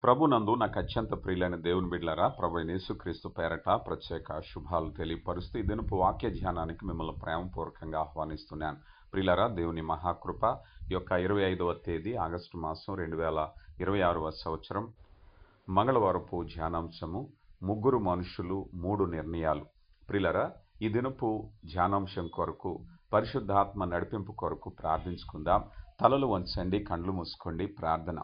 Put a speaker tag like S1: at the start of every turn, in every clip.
S1: ప్రభునందు నాకు అత్యంత ప్రియులైన దేవుని బిడ్డలారా, ప్రభు అయిన యేసుక్రీస్తు పేరట ప్రత్యేక శుభాలు తెలియపరుస్తూ ఈ దినపు వాక్య ధ్యానానికి మిమ్మల్ని ప్రేమపూర్వకంగా ఆహ్వానిస్తున్నాను. ప్రియులారా, దేవుని మహాకృప ఈ యొక్క 25వ తేదీ ఆగస్టు మాసం 2026వ సంవత్సరం మంగళవారపు ధ్యానాంశము ముగ్గురు మనుషులు మూడు నిర్ణయాలు. ప్రియులారా, ఈ దినపు ధ్యానాంశం కొరకు పరిశుద్ధాత్మ నడిపింపు కొరకు ప్రార్థించుకుందాం. తలలు వంచండి, కండ్లు మూసుకోండి. ప్రార్థన.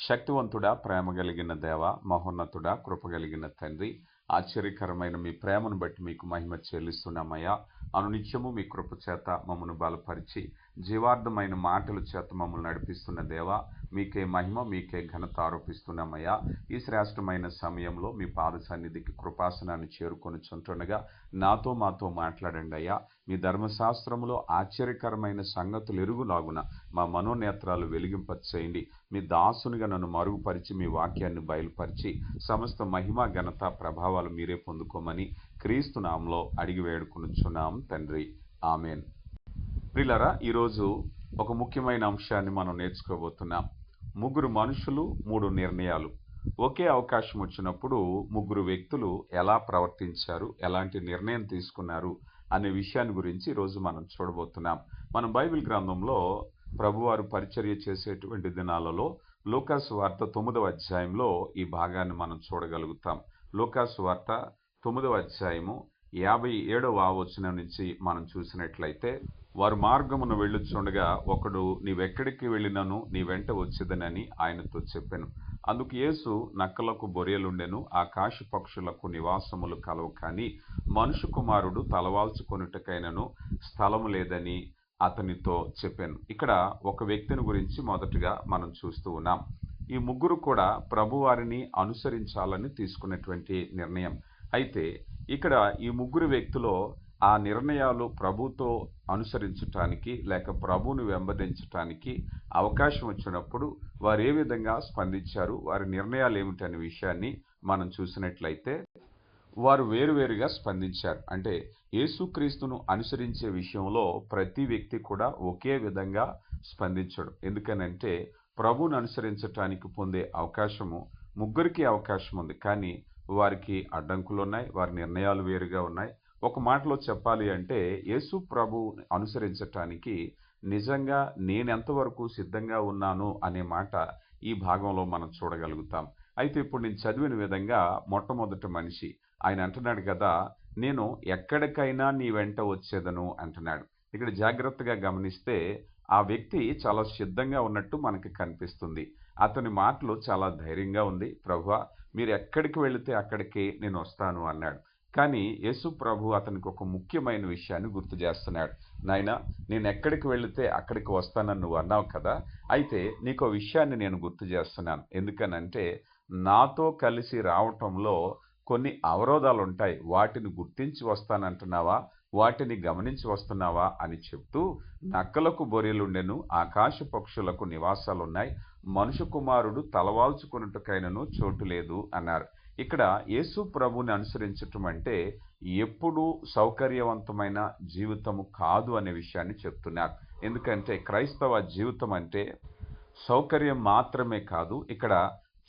S1: శక్తివంతుడా, ప్రేమ కలిగిన దేవ, మహోన్నతుడా, కృప కలిగిన తండ్రి, ఆశ్చర్యకరమైన మీ ప్రేమను బట్టి మీకు మహిమ చెల్లిస్తున్నామయ్యా. అనునిత్యము మీ కృప చేత మమ్మను బలపరిచి జీవార్థమైన మాటల చేత మమ్మల్ని నడిపిస్తున్న దేవ, మీకే మహిమ, మీకే ఘనత ఆరోపిస్తున్నామయ్యా. ఈ శ్రేష్టమైన సమయంలో మీ పాద సన్నిధికి కృపాసనాన్ని చేరుకొని చుంటుండగా నాతో మాతో మాట్లాడండి అయ్యా. మీ ధర్మశాస్త్రములో ఆశ్చర్యకరమైన సంగతులు ఎరుగులాగున మా మనోనేత్రాలు వెలిగింపచేయండి. మీ దాసునిగా నన్ను మరుగుపరిచి మీ వాక్యాన్ని బయలుపరిచి సమస్త మహిమ, ఘనత, ప్రభావాలు మీరే పొందుకోమని క్రీస్తు నామములో అడిగి వేడుకొనుచున్నాం తండ్రి. ఆమెన్. ప్రియులారా, ఈరోజు ఒక ముఖ్యమైన అంశాన్ని మనం నేర్చుకోబోతున్నాం. ముగ్గురు మనుషులు మూడు నిర్ణయాలు. ఒకే అవకాశం వచ్చినప్పుడు ముగ్గురు వ్యక్తులు ఎలా ప్రవర్తించారు, ఎలాంటి నిర్ణయం తీసుకున్నారు అనే విషయాన్ని గురించి ఈరోజు మనం చూడబోతున్నాం. మనం బైబిల్ గ్రంథంలో ప్రభువారు పరిచర్య చేసేటువంటి దినాలలో లూకాసు వార్త 9వ అధ్యాయంలో ఈ భాగాన్ని మనం చూడగలుగుతాం. లూకాసు వార్త 9వ అధ్యాయము 57వ వచనం నుంచి మనం చూసినట్లయితే, వారు మార్గమును వెళ్ళుచుండగా ఒకడు, నీవెక్కడికి వెళ్ళినను నీ వెంట వచ్చేదనని ఆయనతో చెప్పెను. అందుకు యేసు, నక్కలకు బొరియలుండెను, ఆకాశ పక్షులకు నివాసములు కలవు, కానీ మనుష్య కుమారుడు తలవాల్చుకొనుటకైనను స్థలము లేదని అతనితో చెప్పాను. ఇక్కడ ఒక వ్యక్తిని గురించి మొదటగా మనం చూస్తూ ఉన్నాం. ఈ ముగ్గురు కూడా ప్రభువారిని అనుసరించాలని తీసుకున్నటువంటి నిర్ణయం. అయితే ఇక్కడ ఈ ముగ్గురు వ్యక్తులో ఆ నిర్ణయాలు ప్రభుతో అనుసరించటానికి లేక ప్రభువుని వెంబడించటానికి అవకాశం వచ్చినప్పుడు వారు ఏ విధంగా స్పందించారు, వారి నిర్ణయాలు ఏమిటనే విషయాన్ని మనం చూసినట్లయితే, వారు వేరువేరుగా స్పందించారు. అంటే యేసుక్రీస్తును అనుసరించే విషయంలో ప్రతి వ్యక్తి కూడా ఒకే విధంగా స్పందించడు. ఎందుకనంటే ప్రభువును అనుసరించటానికి పొందే అవకాశము ముగ్గురికి అవకాశం ఉంది, కానీ వారికి అడ్డంకులు ఉన్నాయి, వారి నిర్ణయాలు వేరుగా ఉన్నాయి. ఒక మాటలో చెప్పాలి అంటే యేసు ప్రభు అనుసరించటానికి నిజంగా నేనెంతవరకు సిద్ధంగా ఉన్నాను అనే మాట ఈ భాగంలో మనం చూడగలుగుతాం. అయితే ఇప్పుడు నేను చదివిన విధంగా మొట్టమొదటి మనిషి ఆయన అంటున్నాడు కదా, నేను ఎక్కడికైనా నీ వెంట వచ్చేదను అంటున్నాడు. ఇక్కడ జాగ్రత్తగా గమనిస్తే ఆ వ్యక్తి చాలా సిద్ధంగా ఉన్నట్టు మనకి కనిపిస్తుంది. అతని మాటలు చాలా ధైర్యంగా ఉంది. ప్రభువా, మీరు ఎక్కడికి వెళితే అక్కడికి నేను వస్తాను అన్నాడు. కానీ యేసు ప్రభు అతనికి ఒక ముఖ్యమైన విషయాన్ని గుర్తు చేస్తున్నాడు. నాయనా, నేను ఎక్కడికి వెళితే అక్కడికి వస్తానని నువ్వు అన్నావు కదా, అయితే నీకు విషయాన్ని నేను గుర్తు చేస్తున్నాను. ఎందుకనంటే నాతో కలిసి రావటంలో కొన్ని అవరోధాలు ఉంటాయి, వాటిని గుర్తించి వస్తానంటున్నావా, వాటిని గమనించి వస్తున్నావా అని చెప్తూ, నక్కలకు బొరియలుండెను, ఆకాశ పక్షులకు నివాసాలున్నాయి, మనుష్య కుమారుడు తలవాల్చుకొనుటకైనను చోటు లేదు అన్నారు. ఇక్కడ యేసు ప్రభుని అనుసరించటం అంటే ఎప్పుడూ సౌకర్యవంతమైన జీవితము కాదు అనే విషయాన్ని చెప్తున్నారు. ఎందుకంటే క్రైస్తవ జీవితం అంటే సౌకర్యం మాత్రమే కాదు, ఇక్కడ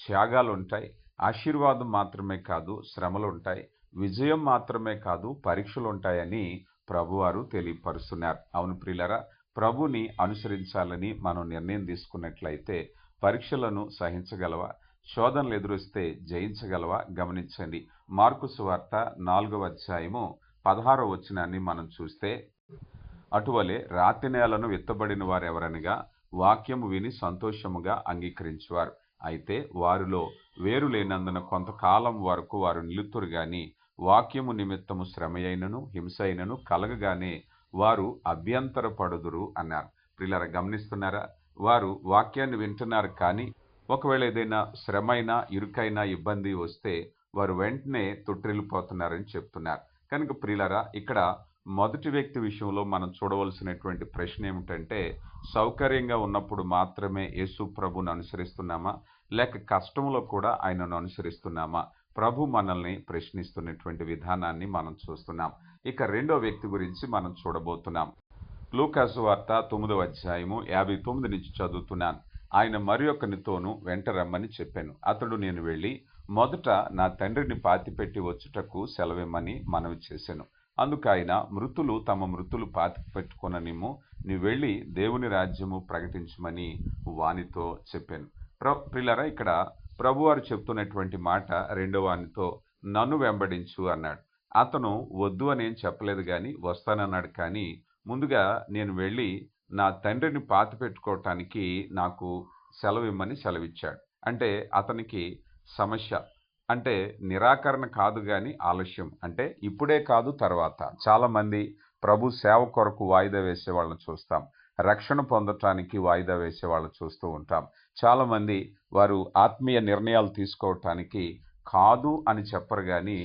S1: త్యాగాలు ఉంటాయి, ఆశీర్వాదం మాత్రమే కాదు, శ్రమలు ఉంటాయి, విజయం మాత్రమే కాదు, పరీక్షలు ఉంటాయని ప్రభువారు తెలియపరుస్తున్నారు. అవును ప్రియులారా, ప్రభుని అనుసరించాలని మనం నిర్ణయం తీసుకున్నట్లయితే పరీక్షలను సహించగలవా, శోధనలు ఎదురొస్తే జయించగలవా? గమనించండి. మార్కు సువార్త 4వ అధ్యాయము 16వ వచనాన్ని మనం చూస్తే, అటువలే రాతి నేలను విత్తబడిన వారు ఎవరనగా వాక్యము విని సంతోషముగా అంగీకరించువారు. అయితే వారిలో వేరు లేనందున కొంతకాలం వరకు వారు నిలుతురు గాని వాక్యము నిమిత్తము శ్రమ అయినను హింస అయినను కలగగానే వారు అభ్యంతరపడుదురు అన్నారు. ప్రియులారా, గమనిస్తున్నారా? వారు వాక్యాన్ని వింటున్నారు, కానీ ఒకవేళ ఏదైనా శ్రమ అయినా, ఇరుకైనా, ఇబ్బంది వస్తే వారు వెంటనే తొట్టిల్లిపోతున్నారని చెప్తున్నారు. కనుక ప్రియులారా, ఇక్కడ మొదటి వ్యక్తి విషయంలో మనం చూడవలసినటువంటి ప్రశ్న ఏమిటంటే, సౌకర్యంగా ఉన్నప్పుడు మాత్రమే యేసు ప్రభుని అనుసరిస్తున్నామా, లేక కష్టంలో కూడా ఆయనను అనుసరిస్తున్నామా? ప్రభు మనల్ని ప్రశ్నిస్తున్నటువంటి విధానాన్ని మనం చూస్తున్నాం. ఇక రెండో వ్యక్తి గురించి మనం చూడబోతున్నాం. లూకాసు వార్త 9వ అధ్యాయము 59 నుంచి చదువుతున్నాను. ఆయన మరి ఒకనితోనూ వెంట రమ్మని చెప్పాను. అతడు నేను వెళ్ళి మొదట నా తండ్రిని పాతిపెట్టి వచ్చుటకు సెలవిమ్మని మనవి చేశాను. అందుకు ఆయన, మృతులు తమ మృతులు పాతిపెట్టుకొననిమ్ము, నీ వెళ్ళి దేవుని రాజ్యము ప్రకటించమని వానితో చెప్పాను. ప్రియులారా, ఇక్కడ ప్రభువారు చెప్తున్నటువంటి మాట రెండో వానితో, నన్ను వెంబడించు అన్నాడు. అతను వద్దు అని ఏం చెప్పలేదు కానీ వస్తానన్నాడు. కానీ ముందుగా నేను వెళ్ళి నా తండ్రిని పాతిపెట్టుకోవటానికి నాకు సెలవిమ్మని సెలవిచ్చాడు. అంటే అతనికి సమస్య, అంటే నిరాకరణ కాదు కానీ ఆలస్యం. అంటే ఇప్పుడే కాదు, తర్వాత. చాలామంది ప్రభు సేవ కొరకు వాయిదా వేసే వాళ్ళని చూస్తాం. రక్షణ పొందటానికి వాయిదా వేసే వాళ్ళని చూస్తూ ఉంటాం. చాలామంది వారు ఆత్మీయ నిర్ణయాలు తీసుకోవటానికి కాదు అని చెప్పరు కానీ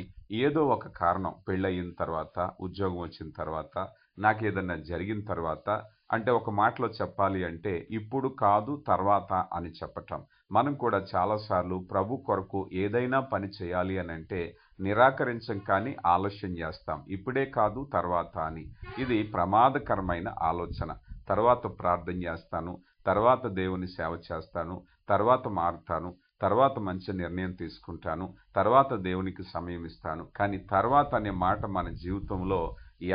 S1: ఏదో ఒక కారణం, పెళ్ళయిన తర్వాత, ఉద్యోగం వచ్చిన తర్వాత, నాకు ఏదన్నా జరిగిన తర్వాత, అంటే ఒక మాటలో చెప్పాలి అంటే ఇప్పుడు కాదు తర్వాత అని చెప్పటం. మనం కూడా చాలాసార్లు ప్రభు కొరకు ఏదైనా పని చేయాలి అని అంటే నిరాకరించం కానీ ఆలస్యం చేస్తాం. ఇప్పుడే కాదు తర్వాత అని. ఇది ప్రమాదకరమైన ఆలోచన. తర్వాత ప్రార్థన చేస్తాను, తర్వాత దేవుని సేవ చేస్తాను, తర్వాత మారుతాను, తర్వాత మంచి నిర్ణయం తీసుకుంటాను, తర్వాత దేవునికి సమయం ఇస్తాను. కానీ తర్వాత అనే మాట మన జీవితంలో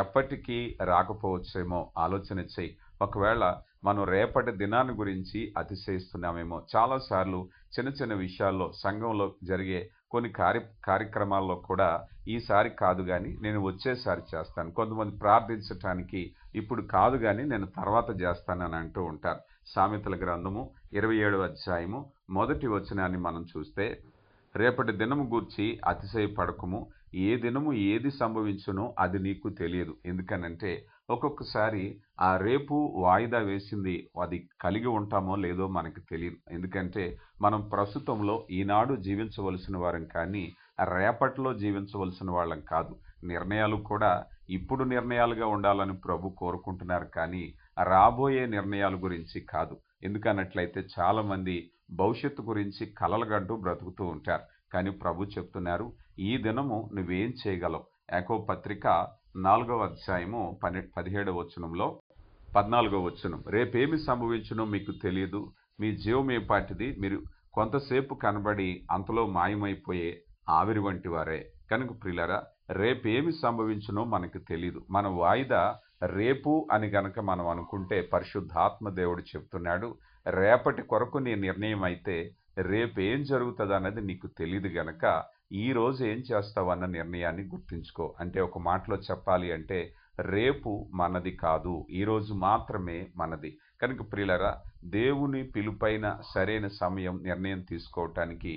S1: ఎప్పటికీ రాకపోవచ్చేమో ఆలోచన చేయి. ఒకవేళ మనం రేపటి దినాన్ని గురించి అతిశయిస్తున్నామేమో. చాలాసార్లు చిన్న చిన్న విషయాల్లో, సంఘంలో జరిగే కొన్ని కార్యక్రమాల్లో కూడా ఈసారి కాదు కానీ నేను వచ్చేసారి చేస్తాను. కొంతమంది ప్రార్థించటానికి ఇప్పుడు కాదు కానీ నేను తర్వాత చేస్తానని అంటూ ఉంటారు. సామెతల గ్రంథము 27వ అధ్యాయము 1వ వచనాన్ని మనం చూస్తే, రేపటి దినము గూర్చి అతిశయపడకుము, ఏ దినము ఏది సంభవించునో అది నీకు తెలియదు. ఎందుకనంటే ఒక్కొక్కసారి ఆ రేపు వాయిదా వేసింది అది కలిగి ఉంటామో లేదో మనకు తెలియదు. ఎందుకంటే మనం ప్రస్తుతంలో ఈనాడు జీవించవలసిన వారం కానీ రేపట్లో జీవించవలసిన వాళ్ళం కాదు. నిర్ణయాలు కూడా ఇప్పుడు నిర్ణయాలుగా ఉండాలని ప్రభు కోరుకుంటున్నారు కానీ రాబోయే నిర్ణయాల గురించి కాదు. ఎందుకన్నట్లయితే చాలామంది భవిష్యత్తు గురించి కలలుగంటూ బ్రతుకుతూ ఉంటారు. కానీ ప్రభు చెప్తున్నారు, ఈ దినము నువ్వేం చేయగలవు. యాకోబు పత్రిక 4వ అధ్యాయము 17వ వచనంలో 14వ వచనం, రేపేమి సంభవించునో మీకు తెలియదు, మీ జీవమేపాటిది, మీరు కొంతసేపు కనబడి అంతలో మాయమైపోయే ఆవిరి వంటి వారే. కనుక ప్రియులారా, రేపేమి సంభవించునో మనకు తెలియదు. మన వాయిదా రేపు అని గనక మనం అనుకుంటే పరిశుద్ధాత్మ దేవుడు చెప్తున్నాడు, రేపటి కొరకు నీ నిర్ణయం అయితే రేపు ఏం జరుగుతుంది అన్నది నీకు తెలియదు గనక ఈ రోజు ఏం చేస్తావు అన్న నిర్ణయాన్ని గుర్తుంచుకో. అంటే ఒక మాటలో చెప్పాలి అంటే రేపు మనది కాదు, ఈరోజు మాత్రమే మనది. కనుక ప్రియులరా, దేవుని పిలుపైన సరైన సమయం నిర్ణయం తీసుకోవటానికి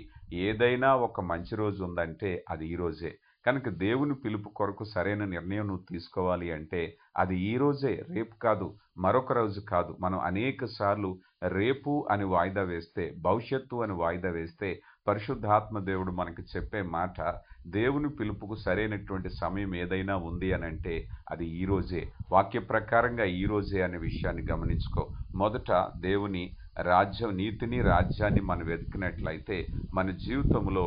S1: ఏదైనా ఒక మంచి రోజు ఉందంటే అది ఈ రోజే. కనుక దేవుని పిలుపు కొరకు సరైన నిర్ణయం నువ్వు తీసుకోవాలి అంటే అది ఈ రోజే, రేపు కాదు, మరొక రోజు కాదు. మనం అనేక సార్లు రేపు అని వాయిదా వేస్తే, భవిష్యత్తు అని వాయిదా వేస్తే పరిశుద్ధాత్మ దేవుడు మనకి చెప్పే మాట, దేవుని పిలుపుకు సరైనటువంటి సమయం ఏదైనా ఉంది అని అంటే అది ఈ రోజే, వాక్య ప్రకారంగా ఈ రోజే అనే విషయాన్ని గమనించుకో. మొదట దేవుని రాజ్యం, నీతిని, రాజ్యాన్ని మనం వెతికినట్లయితే మన జీవితంలో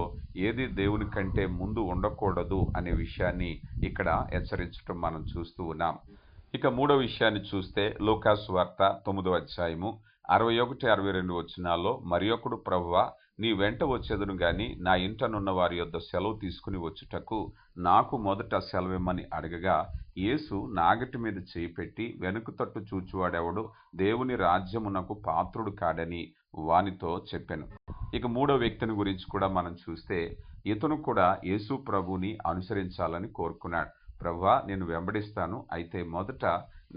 S1: ఏది దేవుని కంటే ముందు ఉండకూడదు అనే విషయాన్ని ఇక్కడ హెచ్చరించడం మనం చూస్తూ ఉన్నాం. ఇక మూడో విషయాన్ని చూస్తే లూకాసు వార్త 9వ అధ్యాయము 61, 62 వచనాల్లో, మరియొకడు, ప్రభువా నీ వెంట వచ్చేదను గాని నా ఇంటనున్న వారి యొద్ద సెలవు తీసుకుని వచ్చుటకు నాకు మొదట సెలవిమ్మని అడగగా, యేసు నాగటి మీద చేయి పెట్టి, వెనుక తట్టు చూచువాడెవడు దేవుని రాజ్యమునకు పాత్రుడు కాడని వానితో చెప్పాను. ఇక మూడో వ్యక్తిని గురించి కూడా మనం చూస్తే, ఇతను కూడా యేసు ప్రభుని అనుసరించాలని కోరుకున్నాడు. ప్రభువా నేను వెంబడిస్తాను, అయితే మొదట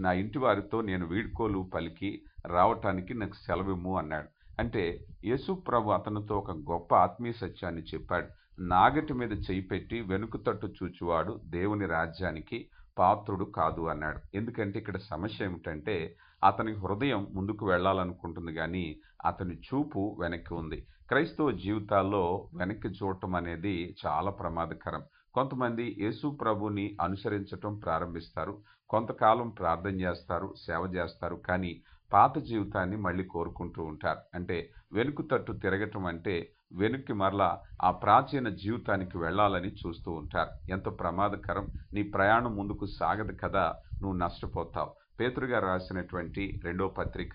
S1: నా ఇంటి వారితో నేను వీడ్కోలు పలికి రావటానికి నాకు సెలవిమ్ము అన్నాడు. అంటే యేసు ప్రభు అతనితో ఒక గొప్ప ఆత్మీయ సత్యాన్ని చెప్పాడు. నాగటి మీద చేయి పెట్టి వెనుక తట్టు చూచువాడు దేవుని రాజ్యానికి పాత్రుడు కాదు అన్నాడు. ఎందుకంటే ఇక్కడ సమస్య ఏమిటంటే అతని హృదయం ముందుకు వెళ్ళాలనుకుంటుంది కానీ అతని చూపు వెనక్కి ఉంది. క్రైస్తవ జీవితాల్లో వెనక్కి చూడటం అనేది చాలా ప్రమాదకరం. కొంతమంది యేసు ప్రభుని అనుసరించటం ప్రారంభిస్తారు, కొంతకాలం ప్రార్థన చేస్తారు, సేవ చేస్తారు, కానీ పాత జీవితాన్ని మళ్ళీ కోరుకుంటూ ఉంటారు. అంటే వెనుక తట్టు తిరగటం అంటే వెనక్కి మరలా ఆ ప్రాచీన జీవితానికి వెళ్ళాలని చూస్తూ ఉంటారు. ఎంత ప్రమాదకరం. నీ ప్రయాణం ముందుకు సాగదు కదా, నువ్వు నష్టపోతావు. పేతురు గారు రాసినటువంటి 2వ పత్రిక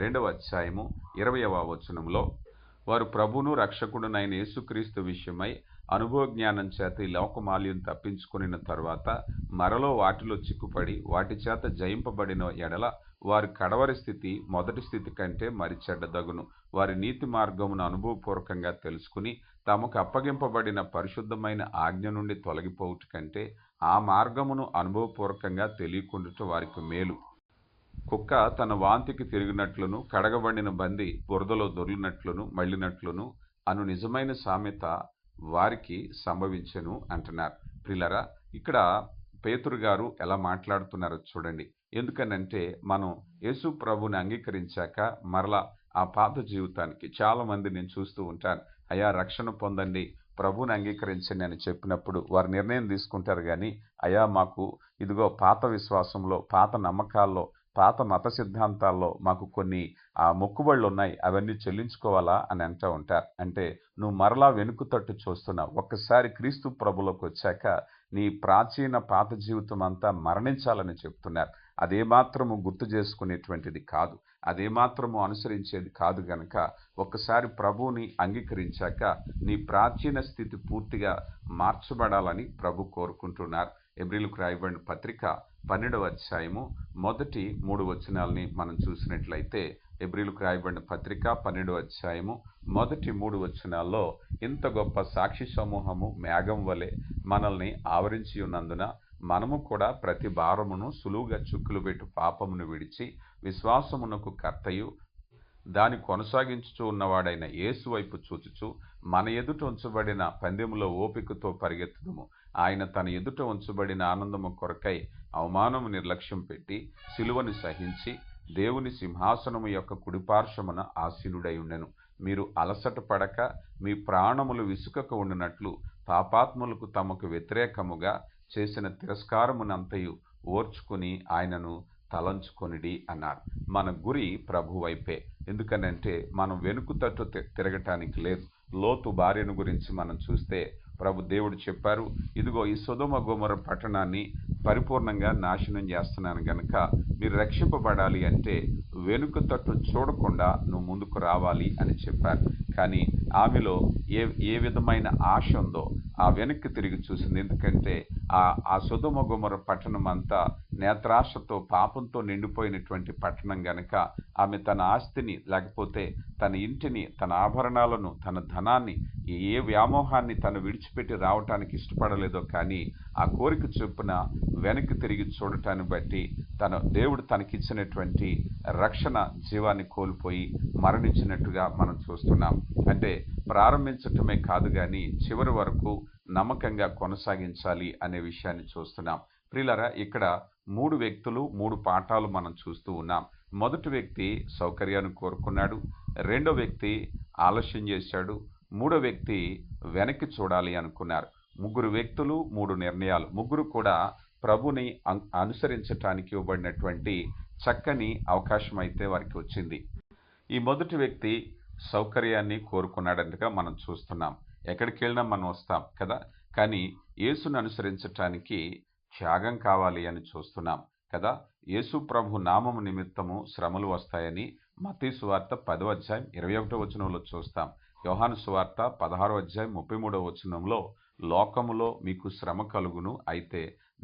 S1: 2వ అధ్యాయము 20వ వచనంలో, వారు ప్రభువును రక్షకుడునైన యేసుక్రీస్తు విషయమై అనుభవ జ్ఞానం చేత ఈ లోకమాల్యం తప్పించుకొనిన తరువాత మరలో వాటిలో చిక్కుపడి వాటి చేత జయింపబడిన ఎడల వారి కడవరి స్థితి మొదటి స్థితి కంటే మరి చెడ్డదగును. వారి నీతి మార్గమును అనుభవపూర్వకంగా తెలుసుకుని తమకు అప్పగింపబడిన పరిశుద్ధమైన ఆజ్ఞ నుండి తొలగిపోవుట కంటే ఆ మార్గమును అనుభవపూర్వకంగా తెలియకుండుట వారికి మేలు. కుక్క తన వాంతికి తిరిగినట్లును కడగబడిన బంది బురదలో దొర్లినట్లును మళ్ళినట్లును అను నిజమైన సామెత వారికి సంభవించెను అంటున్నారు. ప్రియులారా, ఇక్కడ పేతురు గారు ఎలా మాట్లాడుతున్నారో చూడండి. ఎందుకనంటే మనం యేసు ప్రభుని అంగీకరించాక మరలా ఆ పాత జీవితానికి చాలా మంది నేను చూస్తూ ఉంటాను. అయ్యా రక్షణ పొందండి, ప్రభుని అంగీకరించండి అని చెప్పినప్పుడు వారు నిర్ణయం తీసుకుంటారు. కానీ అయ్యా మాకు ఇదిగో పాత విశ్వాసంలో, పాత నమ్మకాల్లో, పాత మత సిద్ధాంతాల్లో మాకు కొన్ని మొక్కుబళ్ళు ఉన్నాయి, అవన్నీ చెల్లించుకోవాలా అని అంటూ ఉంటారు. అంటే నువ్వు మరలా వెనుక తట్టు చూస్తున్నావు. ఒక్కసారి క్రీస్తు ప్రభులోకి వచ్చాక నీ ప్రాచీన పాత జీవితం అంతా మరణించాలని చెప్తున్నారు. అదేమాత్రము గుర్తు చేసుకునేటువంటిది కాదు, అదేమాత్రము అనుసరించేది కాదు. గనక ఒక్కసారి ప్రభువుని అంగీకరించాక నీ ప్రాచీన స్థితి పూర్తిగా మార్చబడాలని ప్రభు కోరుకుంటున్నారు. హెబ్రీయులకు రాయబడిన పత్రిక 12వ అధ్యాయము మొదటి 3 వచనాలని మనం చూసినట్లయితే, హెబ్రీయులకు రాయబడిన పత్రిక 12వ అధ్యాయము మొదటి 3 వచనాల్లో, ఇంత గొప్ప సాక్షి సమూహము మేఘం వలె మనల్ని ఆవరించి ఉన్నందున మనము కూడా ప్రతి భారమును సులువుగా చుక్కులు పెట్టు పాపమును విడిచి విశ్వాసమునకు కర్తయు దాని కొనసాగించుచూ ఉన్నవాడైన యేసు వైపు చూచుచు మన ఎదుట ఉంచబడిన పందెములో ఓపికతో పరిగెత్తుదుము. ఆయన తన ఎదుట ఉంచబడిన ఆనందము కొరకై అవమానము నిర్లక్ష్యం పెట్టి సిలువను సహించి దేవుని సింహాసనము యొక్క కుడిపార్శ్వమున ఆసీనుడై ఉండెను. మీరు అలసట పడక మీ ప్రాణములు విసుకక ఉండునట్లు పాపాత్ములకు తమకు వ్యతిరేకముగా చేసిన తిరస్కారమునంతయు ఓర్చుకుని ఆయనను తలంచుకొనిడి అన్నారు. మన గురి ప్రభు వైపే. ఎందుకనంటే మనం వెనుక తట్టు తిరగటానికి లేదు. లోతు భార్యను గురించి మనం చూస్తే ప్రభు దేవుడు చెప్పారు, ఇదిగో ఈ సొదొమ గొమొర్రా పట్టణాన్ని పరిపూర్ణంగా నాశనం చేస్తున్నాను గనక మీరు రక్షింపబడాలి అంటే వెనుక తట్టు చూడకుండా నువ్వు ముందుకు రావాలి అని చెప్పారు. కానీ ఆమెలో ఏ విధమైన ఆశ ఉందో ఆ వెనక్కి తిరిగి చూసింది. ఎందుకంటే ఆ సొదొమ గొమొర్రా పట్టణం అంతా నేత్రాశతో పాపంతో నిండిపోయినటువంటి పట్టణం గనక ఆమె తన ఆస్తిని, లేకపోతే తన ఇంటిని, తన ఆభరణాలను, తన ధనాన్ని, ఏ వ్యామోహాన్ని తను విడిచిపెట్టి రావటానికి ఇష్టపడలేదో, కానీ ఆ కోరిక చొప్పున వెనక్కి తిరిగి చూడటాన్ని బట్టి దేవుడు తనకిచ్చినటువంటి రక్షణ జీవాన్ని కోల్పోయి మరణించినట్టుగా మనం చూస్తున్నాం. అంటే ప్రారంభించటమే కాదు కానీ చివరి వరకు నమ్మకంగా కొనసాగించాలి అనే విషయాన్ని చూస్తున్నాం. ప్రియులారా, ఇక్కడ 3 వ్యక్తులు 3 పాఠాలు మనం చూస్తూ ఉన్నాం. మొదటి వ్యక్తి సౌకర్యాన్ని కోరుకున్నాడు, రెండో వ్యక్తి ఆలస్యం చేశాడు, మూడో వ్యక్తి వెనక్కి చూడాలి అనుకున్నారు. 3 వ్యక్తులు 3 నిర్ణయాలు. 3 కూడా ప్రభుని అనుసరించటానికి ఇవ్వబడినటువంటి చక్కని అవకాశం అయితే వారికి వచ్చింది. ఈ మొదటి వ్యక్తి సౌకర్యాన్ని కోరుకున్నాడంటగా మనం చూస్తున్నాం. ఎక్కడికి వెళ్ళినా మనం వస్తాం కదా, కానీ యేసును అనుసరించటానికి త్యాగం కావాలి అని చూస్తున్నాం కదా. యేసు ప్రభు నామము నిమిత్తము శ్రమలు వస్తాయని మత్తయి సువార్త 10వ అధ్యాయం 21వ వచనంలో చూస్తాం. యోహాను సువార్త 16వ అధ్యాయం 33వ వచనంలో లోకములో మీకు శ్రమ కలుగును, అయితే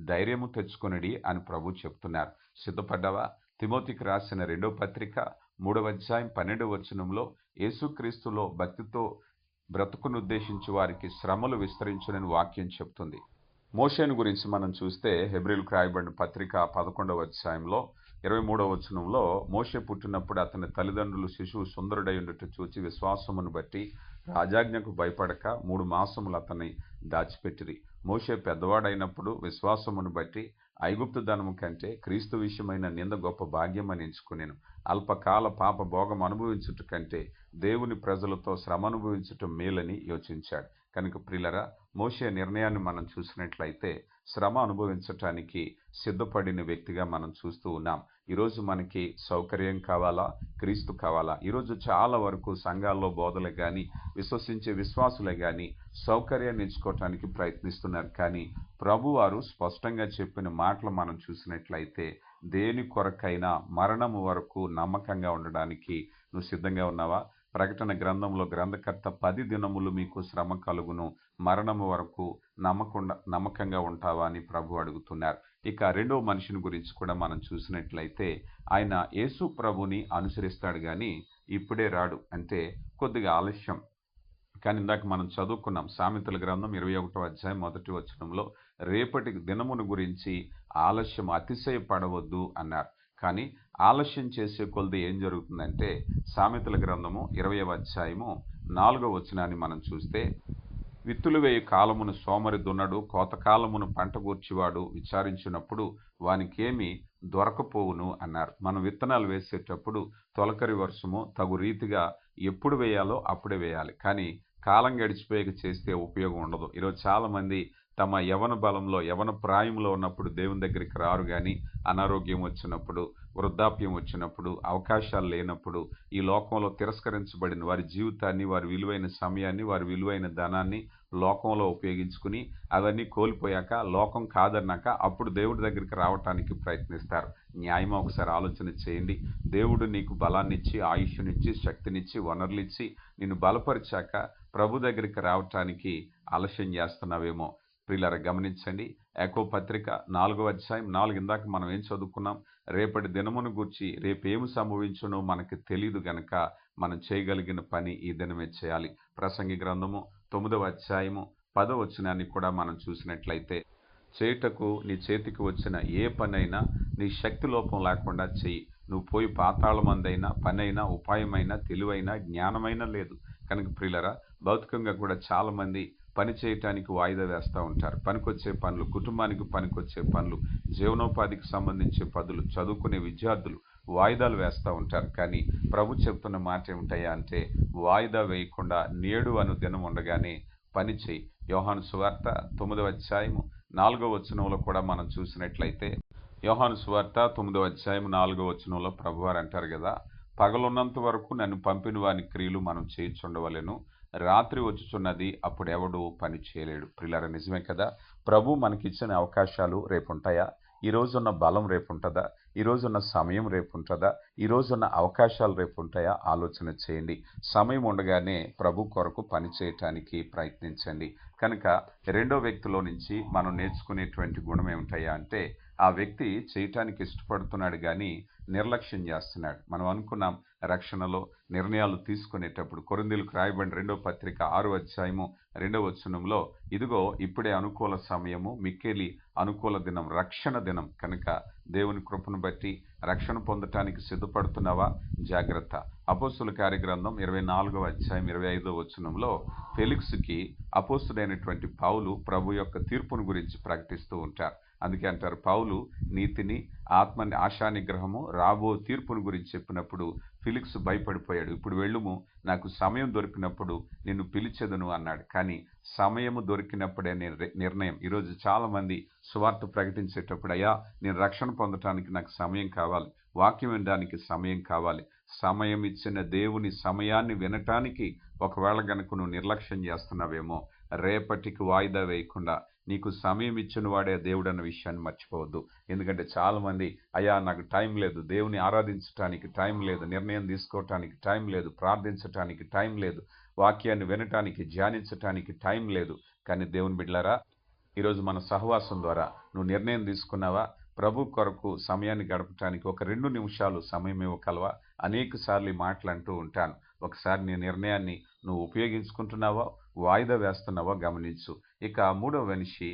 S1: ధైర్యము తెచ్చుకొనిడి అని ప్రభు చెప్తున్నారు. సిద్ధపడ్డావా? తిమోతికి రాసిన 2వ పత్రిక 3వ అధ్యాయం 12వ వచనంలో యేసుక్రీస్తులో భక్తితో బ్రతుకును ఉద్దేశించి వారికి శ్రమలు విస్తరించునని వాక్యం చెప్తుంది. మోషేను గురించి మనం చూస్తే హెబ్రీయులకు రాయబడిన పత్రిక 11వ అధ్యాయంలో 23వ వచనంలో, మోషే పుట్టినప్పుడు అతని తల్లిదండ్రులు శిశువు సుందరుడై ఉండుట చూచి విశ్వాసమును బట్టి రాజాజ్ఞకు భయపడక 3 మాసములు అతన్ని దాచిపెట్టిరి. మోషే పెద్దవాడైనప్పుడు విశ్వాసమును బట్టి ఐగుప్తు ధనము కంటే క్రీస్తు విషయమైన నింద గొప్ప భాగ్యమని ఎంచుకునేను. అల్పకాల పాప భోగం అనుభవించుట కంటే దేవుని ప్రజలతో శ్రమ అనుభవించటం మేలని యోచించాడు. కనుక ప్రియులారా, మోషే నిర్ణయాన్ని మనం చూసినట్లయితే శ్రమ అనుభవించటానికి సిద్ధపడిన వ్యక్తిగా మనం చూస్తూ ఉన్నాం. ఈరోజు మనకి సౌకర్యం కావాలా, క్రీస్తు కావాలా? ఈరోజు చాలా వరకు సంఘాల్లో బోధలే కానీ, విశ్వసించే విశ్వాసులే కానీ సౌకర్యాన్ని ఎంచుకోవటానికి ప్రయత్నిస్తున్నారు. కానీ ప్రభువారు స్పష్టంగా చెప్పిన మాటలు మనం చూసినట్లయితే దేని కొరకైనా మరణము వరకు నమ్మకంగా ఉండడానికి నువ్వు సిద్ధంగా ఉన్నావా? ప్రకటన గ్రంథంలో గ్రంథకర్త 10 దినములు మీకు శ్రమ కలుగును, మరణము వరకు నమ్మకంగా ఉంటావా అని ప్రభు అడుగుతున్నారు. ఇక రెండవ మనిషిని గురించి కూడా మనం చూసినట్లయితే ఆయన యేసు ప్రభుని అనుసరిస్తాడు కానీ ఇప్పుడే రాడు, అంటే కొద్దిగా ఆలస్యం. కానీ ఇందాక మనం చదువుకున్నాం సామెతల గ్రంథం 21వ అధ్యాయం 1వ వచనంలో రేపటి దినమును గురించి ఆలస్యం అతిశయపడవద్దు అన్నారు. కానీ ఆలస్యం చేసే కొలది ఏం జరుగుతుందంటే సామెతల గ్రంథము 20వ అధ్యాయము 4వ వచనాన్ని మనం చూస్తే, విత్తులు వేయు కాలమును సోమరి దున్నడు, కోతకాలమును పంట గూర్చివాడు విచారించినప్పుడు వానికేమి దొరకపోవును అన్నారు. మనం విత్తనాలు వేసేటప్పుడు తొలకరి వర్షము తగు రీతిగా ఎప్పుడు వేయాలో అప్పుడే వేయాలి, కానీ కాలం గడిచిపోయాక చేస్తే ఉపయోగం ఉండదు. ఈరోజు చాలామంది తమ యవన బలంలో యవన ప్రాయంలో ఉన్నప్పుడు దేవుని దగ్గరికి రారు, కానీ అనారోగ్యం వచ్చినప్పుడు, వృద్ధాప్యం వచ్చినప్పుడు, అవకాశాలు లేనప్పుడు, ఈ లోకంలో తిరస్కరించబడిన వారి జీవితాన్ని, వారి విలువైన సమయాన్ని, వారి విలువైన ధనాన్ని లోకంలో ఉపయోగించుకుని అవన్నీ కోల్పోయాక, లోకం కాదన్నాక అప్పుడు దేవుడి దగ్గరికి రావటానికి ప్రయత్నిస్తారు. న్యాయమా? ఒకసారి ఆలోచన చేయండి. దేవుడు నీకు బలాన్నిచ్చి, ఆయుష్నిచ్చి, శక్తినిచ్చి, వనరులిచ్చి నిన్ను బలపరిచాక ప్రభు దగ్గరికి రావటానికి ఆలస్యం చేస్తున్నావేమో. ప్రియులారా గమనించండి, యాకోబు పత్రిక 4వ అధ్యాయం 4 ఇందాక మనం ఏం చదువుకున్నాం? రేపటి దినమును గూర్చి రేపేమి సంభవించునో మనకి తెలియదు గనక మనం చేయగలిగిన పని ఈ దినమే చేయాలి. ప్రసంగి గ్రంథము 9వ అధ్యాయము 10వ వచనాన్ని కూడా మనం చూసినట్లయితే, చేయుటకు నీ చేతికి వచ్చిన ఏ పనైనా నీ శక్తి లోపం లేకుండా చెయ్యి. నువ్వు పోయి పాతాళమందైనా పనైనా ఉపాయమైనా తెలివైనా జ్ఞానమైనా లేదు. కనుక ప్రియులరా, భౌతికంగా కూడా చాలామంది పని చేయటానికి వాయిదా వేస్తూ ఉంటారు. పనికొచ్చే పనులు, కుటుంబానికి పనికొచ్చే పనులు, జీవనోపాధికి సంబంధించే పనులు, చదువుకునే విద్యార్థులు వాయిదాలు వేస్తూ ఉంటారు. కానీ ప్రభు చెప్తున్న మాట ఏమిటయ్యా అంటే, వాయిదా వేయకుండా నేడు అను దినం ఉండగానే పని చేయి. యోహాను సువార్త 9వ అధ్యాయము 4వ వచనంలో కూడా మనం చూసినట్లయితే, యోహాను సువార్త 9వ అధ్యాయం 4వ వచనంలో ప్రభువారు అంటారు కదా, పగలున్నంత వరకు నన్ను పంపిన వాని క్రియలు మనం చేయుచుండవలెను, రాత్రి వచ్చుచున్నది అప్పుడెవడు పని చేయలేడు. ప్రియులారా నిజమే కదా, ప్రభు మనకిచ్చిన అవకాశాలు రేపుంటాయా? ఈ రోజున్న బలం రేపుంటుందా? ఈ రోజున్న సమయం రేపుంటుందా? ఈ రోజున్న అవకాశాలు రేపుంటాయా? ఆలోచన చేయండి. సమయం ఉండగానే ప్రభు కొరకు పని చేయటానికి ప్రయత్నించండి. కనుక రెండో వ్యక్తిలో నుంచి మనం నేర్చుకునేటువంటి గుణం ఏమిటయ్యా అంటే, ఆ వ్యక్తి చేయటానికి ఇష్టపడుతున్నాడు కానీ నిర్లక్ష్యం చేస్తున్నాడు. మనం అనుకున్నాం రక్షణలో నిర్ణయాలు తీసుకునేటప్పుడు కొరింథీయులకు రాయబడిన 2వ పత్రిక 6వ అధ్యాయము 2వ వచనంలో, ఇదిగో ఇప్పుడే అనుకూల సమయము, మిక్కిలి అనుకూల దినం, రక్షణ దినం. కనుక దేవుని కృపను బట్టి రక్షణ పొందటానికి సిద్ధపడుతున్నావా? జాగ్రత్త. అపోస్తుల కార్యగ్రంథం 24వ అధ్యాయం 25వ వచనంలో ఫెలిక్స్కి అపోస్తుడైనటువంటి పౌలు ప్రభు యొక్క తీర్పును గురించి ప్రకటిస్తూ ఉంటారు. అందుకే అంటారు, పౌలు నీతిని, ఆత్మని, ఆశా నిగ్రహము, రాబో తీర్పును గురించి చెప్పినప్పుడు ఫిలిక్స్ భయపడిపోయాడు. ఇప్పుడు వెళ్ళుము, నాకు సమయం దొరికినప్పుడు నిన్ను పిలిచెదను అన్నాడు. కానీ సమయము దొరికినప్పుడే నిర్ణయం. ఈరోజు చాలామంది సువార్త ప్రకటించేటప్పుడు, అయ్యా నేను రక్షణ పొందటానికి నాకు సమయం కావాలి, వాక్యం వినడానికి సమయం కావాలి. సమయం ఇచ్చిన దేవుని సమయాన్ని వినటానికి ఒకవేళ గనుక నువ్వు నిర్లక్ష్యం చేస్తున్నావేమో, రేపటికి వాయిదా వేయకుండా నీకు సమయం ఇచ్చిన వాడే దేవుడు అన్న విషయాన్ని మర్చిపోవద్దు. ఎందుకంటే చాలామంది, అయ్యా నాకు టైం లేదు, దేవుని ఆరాధించడానికి టైం లేదు, నిర్ణయం తీసుకోవటానికి టైం లేదు, ప్రార్థించటానికి టైం లేదు, వాక్యాన్ని వినటానికి, ధ్యానించటానికి టైం లేదు. కానీ దేవుని బిడ్డలారా, ఈరోజు మన సహవాసం ద్వారా నువ్వు నిర్ణయం తీసుకున్నావా? ప్రభు కొరకు సమయాన్ని గడపటానికి ఒక 2 నిమిషాలు సమయం ఇవ్వగలవా? అనేక సార్లు ఈ మాటలు అంటూ ఉంటాను. ఒకసారి నీ నిర్ణయాన్ని నువ్వు ఉపయోగించుకుంటున్నావా, వాయిదా వేస్తున్నావా గమనించు. ఇక మూడవ మనిషి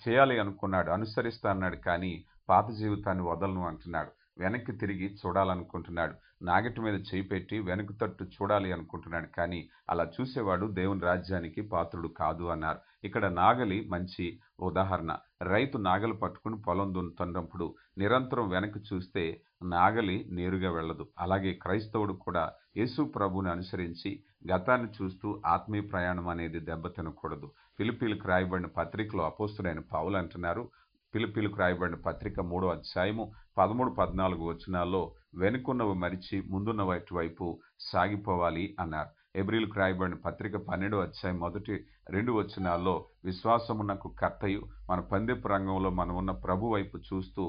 S1: చేయాలి అనుకున్నాడు, అనుసరిస్తా అన్నాడు, కానీ పాత జీవితాన్ని వదలను అంటున్నాడు. వెనక్కి తిరిగి చూడాలనుకుంటున్నాడు. నాగటి మీద చేయి పెట్టి వెనక్కు తట్టు చూడాలి అనుకుంటున్నాడు. కానీ అలా చూసేవాడు దేవుని రాజ్యానికి పాత్రుడు కాదు అన్నారు. ఇక్కడ నాగలి మంచి ఉదాహరణ. రైతు నాగలి పట్టుకుని పొలం దున్నుతున్నప్పుడు నిరంతరం వెనక్కి చూస్తే నాగలి నేరుగా వెళ్ళదు. అలాగే క్రైస్తవుడు కూడా యేసు ప్రభువుని అనుసరించి గతాన్ని చూస్తూ ఆత్మీయ ప్రయాణం అనేది దెబ్బతినకూడదు. ఫిలిప్పీలకు రాయబడిన పత్రికలో అపోస్తుడైన పౌలు అంటున్నారు, ఫిలిప్పీలకు రాయబడిన పత్రిక 3వ అధ్యాయము 13-14 వచనాల్లో, వెనుకున్నవి మరిచి ముందున్న వైపు సాగిపోవాలి అన్నారు. హెబ్రీయులకు రాయబడిన పత్రిక 12వ అధ్యాయం మొదటి 2 వచనాల్లో విశ్వాసమునకు కర్తయు మన పందెపు రంగంలో మనం ఉన్న ప్రభు వైపు చూస్తూ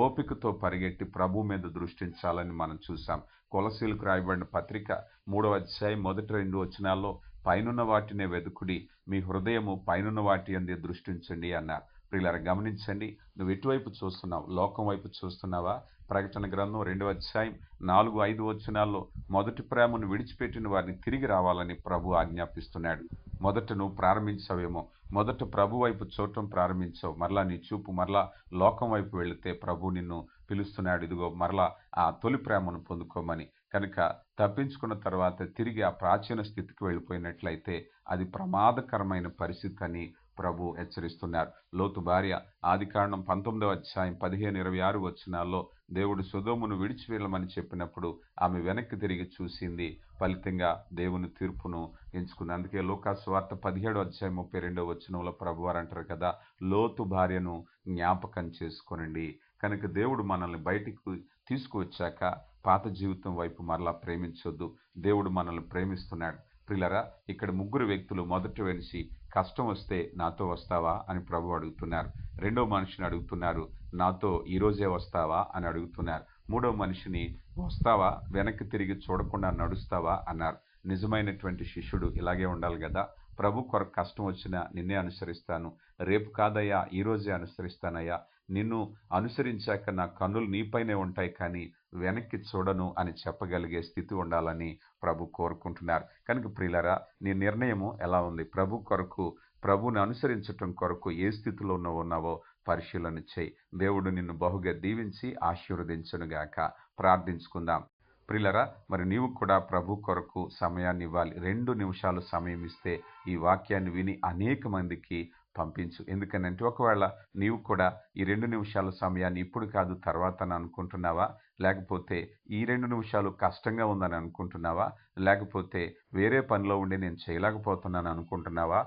S1: ఓపికతో పరిగెట్టి ప్రభు మీద దృష్టించాలని మనం చూసాం. కొలసీలకు రాయబడిన పత్రిక 3వ అధ్యాయం మొదటి 2 వచనాల్లో పైనున్న వాటినే వెదుకుడి, మీ హృదయము పైనున్న వాటి అందే దృష్టించండి అన్నారు. ప్రియులారా గమనించండి, నువ్వు ఎటువైపు చూస్తున్నావు? లోకం వైపు చూస్తున్నావా? ప్రకటన గ్రంథం 2వ అధ్యాయం 4-5 వచనాల్లో మొదటి ప్రేమను విడిచిపెట్టిన వారిని తిరిగి రావాలని ప్రభు ఆజ్ఞాపిస్తున్నాడు. మొదట నువ్వు ప్రారంభించావేమో, మొదట ప్రభు వైపు చూడటం ప్రారంభించావు, మరలా నీ చూపు మరలా లోకం వైపు వెళితే ప్రభు నిన్ను పిలుస్తున్నాడు, ఇదిగో మరలా ఆ తొలి ప్రేమను పొందుకోమని. కనుక తప్పించుకున్న తర్వాత తిరిగి ఆ ప్రాచీన స్థితికి వెళ్ళిపోయినట్లయితే అది ప్రమాదకరమైన పరిస్థితి అని ప్రభు హెచ్చరిస్తున్నారు. లోతు భార్య ఆదికాండం 19వ అధ్యాయం 15-26 వచనాల్లో దేవుడు సొదొమును విడిచి వెళ్ళమని చెప్పినప్పుడు ఆమె వెనక్కి తిరిగి చూసింది, ఫలితంగా దేవుని తీర్పును ఎంచుకుంది. అందుకే లూకాసు సువార్త 17వ అధ్యాయం 32వ వచనంలో ప్రభువారు అంటారు కదా, లోతు భార్యను జ్ఞాపకం చేసుకోనండి. కనుక దేవుడు మనల్ని బయటికి తీసుకువచ్చాక పాత జీవితం వైపు మరలా ప్రేమించొద్దు. దేవుడు మనల్ని ప్రేమిస్తున్నాడు. ప్రియులారా, ఇక్కడ 3 వ్యక్తులు మొదటి మనిషి కష్టం వస్తే నాతో వస్తావా అని ప్రభు అడుగుతున్నారు. రెండో మనిషిని అడుగుతున్నారు, నాతో ఈరోజే వస్తావా అని అడుగుతున్నారు. మూడో మనిషిని వస్తావా, వెనక్కి తిరిగి చూడకుండా నడుస్తావా అన్నారు. నిజమైనటువంటి శిష్యుడు ఇలాగే ఉండాలి కదా. ప్రభు కొరకు కష్టం వచ్చినా నిన్నే అనుసరిస్తాను, రేపు కాదయ్యా ఈరోజే అనుసరిస్తానయ్యా, నిన్ను అనుసరించాక నా కన్నులు నీపైనే ఉంటాయి కానీ వెనక్కి చూడను అని చెప్పగలిగే స్థితి ఉండాలని ప్రభు కోరుకుంటున్నారు. కనుక ప్రియులారా, నీ నిర్ణయము ఎలా ఉంది? ప్రభు కొరకు, ప్రభుని అనుసరించటం కొరకు ఏ స్థితిలో ఉన్నావో పరిశీలన చేయి. దేవుడు నిన్ను బహుగా దీవించి ఆశీర్వదించునుగాక. ప్రార్థించుకుందాం. ప్రియులారా, మరి నీవు కూడా ప్రభు కొరకు సమయాన్ని ఇవ్వాలి. 2 నిమిషాలు సమయం ఇస్తే ఈ వాక్యాన్ని విని అనేక మందికి పంపించు. ఎందుకనంటే ఒకవేళ నీవు కూడా ఈ 2 నిమిషాల సమయాన్ని ఇప్పుడు కాదు తర్వాత అని అనుకుంటున్నావా? లేకపోతే ఈ 2 నిమిషాలు కష్టంగా ఉందని అనుకుంటున్నావా? లేకపోతే వేరే పనిలో ఉండి నేను చేయలేకపోతున్నాను అనుకుంటున్నావా?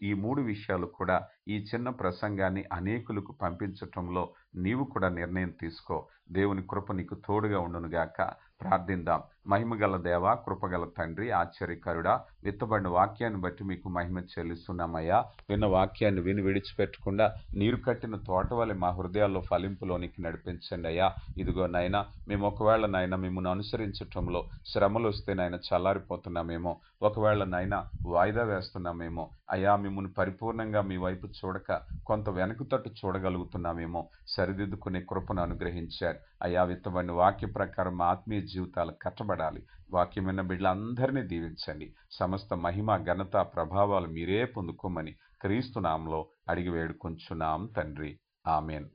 S1: ఈ మూడు విషయాలు కూడా ఈ చిన్న ప్రసంగాన్ని అనేకులకు పంపించటంలో నీవు కూడా నిర్ణయం తీసుకో. దేవుని కృప నీకు తోడుగా ఉండునుగాక. ప్రార్థిద్దాం. మహిమగల దేవా, కృపగల తండ్రి, ఆశ్చర్యకరుడా, విత్తబడిన వాక్యాన్ని బట్టి మీకు మహిమ చెల్లిస్తున్నామయ్యా. విన్న వాక్యాన్ని విని విడిచిపెట్టకుండా నీరు కట్టిన తోట వలె మా హృదయాల్లో ఫలింపులోనికి నడిపించండి అయ్యా. ఇదిగో నాయన, మేము ఒకవేళ నాయన మిమ్మల్ని అనుసరించటంలో శ్రమలు వస్తే నాయన చల్లారిపోతున్నామేమో, ఒకవేళ నాయన వాయిదా వేస్తున్నామేమో అయ్యా, మిమ్మల్ని పరిపూర్ణంగా మీ వైపు చూడక కొంత వెనక తట్టు చూడగలుగుతున్నామేమో, సరిదిద్దుకునే కృపను అనుగ్రహించారు అయ్యా. విత్తబడిన వాక్య ప్రకారం మా ఆత్మీయ జీవితాలు కట్టబడాలి. వాక్యం విన్న బిడ్డలందరినీ దీవించండి. సమస్త మహిమ, ఘనత, ప్రభావాలు మీరే పొందుకోమని క్రీస్తు నామములో అడిగి వేడుకొంచున్నాం తండ్రి. ఆమేన్.